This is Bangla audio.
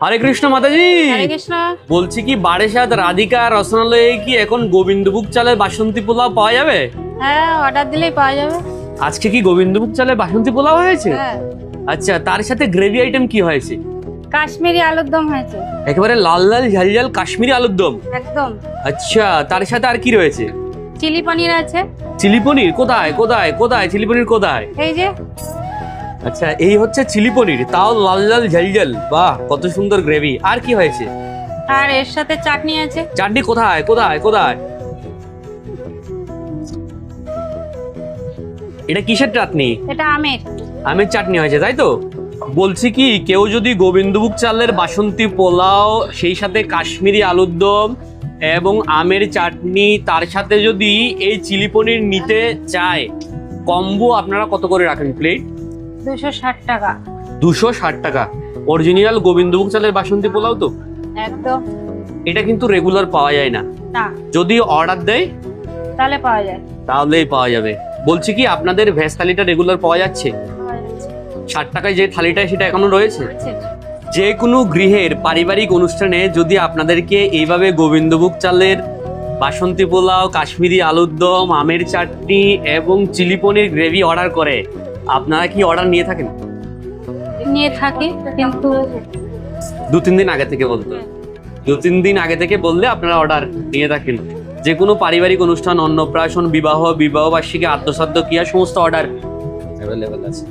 হরে কৃষ্ণ মাতাজি। হরে কৃষ্ণ। বলছি কি বারেসাত রাধিকা রসনালয়ে কি এখন গোবিন্দভোগ চালের বাসন্তী পোলাও পাওয়া যাবে? হ্যাঁ, অর্ডার দিলেই পাওয়া যাবে। আজকে কি গোবিন্দভোগ চালের বাসন্তী পোলাও হয়েছে? হ্যাঁ, আচ্ছা, তার সাথে গ্রেভি আইটেম কি হয়েছে? কাশ্মীরি আলুর দম হয়েছে। একেবারে লাল লাল ঝাল ঝাল কাশ্মীরি আলুর দম। একদম। আচ্ছা, তার সাথে আর কি রয়েছে? চিলি পনির আছে। চিলি পনির কোথায় কোথায় কোথায়? চিলি পনির কোথায়? এই যে। আচ্ছা, এই হচ্ছে চিলি পনির, তাও লাল লাল ঝাল ঝাল। বাহ, কত সুন্দর গ্রেভি। আর কি হয়েছে? আর এর সাথে চাটনি আছে। চাটনি কোথায় কোথায় কোথায়? এটা কিসের চাটনি? এটা আমের। আমের চাটনি হয়েছে, তাই তো? বলছি কি, কেউ যদি গোবিন্দভোগ চালের বাসন্তী পোলাও, সেই সাথে কাশ্মীরি আলুর দম এবং আমের চাটনি, তার সাথে যদি এই চিলি পনির নিতে চায়, কম্বো আপনারা কত করে রাখেন প্লেট? 260 টাকা। 260 টাকা। অরিজিনাল গোবিন্দভোগ চালের বাসন্তী পোলাও তো? একদম। এটা কিন্তু রেগুলার পাওয়া যায় না। না, যদি অর্ডার দেয় তাহলে পাওয়া যায়। তাহলেই পাওয়া যাবে। বলছি কি, আপনাদের ভেজ থালিটা রেগুলার পাওয়া যাচ্ছে? পাওয়া যাচ্ছে। 60 টাকায় যে থালিটা, সেটা এখনো রয়েছে? আছে। যে কোনো গৃহের পারিবারিক অনুষ্ঠানে যদি আপনাদেরকে এইভাবে গোবিন্দভোগ চালের বাসন্তী পোলাও, কাশ্মীরি আলুর দম, আমের চাটনি এবং চিলি পনির গ্রেভি অর্ডার করে, আপনারা কি অর্ডার নিয়ে থাকেন? নিয়ে থাকি, কিন্তু 2-3 দিন আগে থেকে বলতে, 2-3 দিন আগে থেকে বললে আপনারা অর্ডার নিয়ে থাকেন। যে কোনো পারিবারিক অনুষ্ঠান, অন্নপ্রাশন, বিবাহ, বিবাহবার্ষিকী, আদ্যশ্রাদ্ধ, ক্রিয়া, সমস্ত অর্ডার অ্যাভেলেবেল আছে।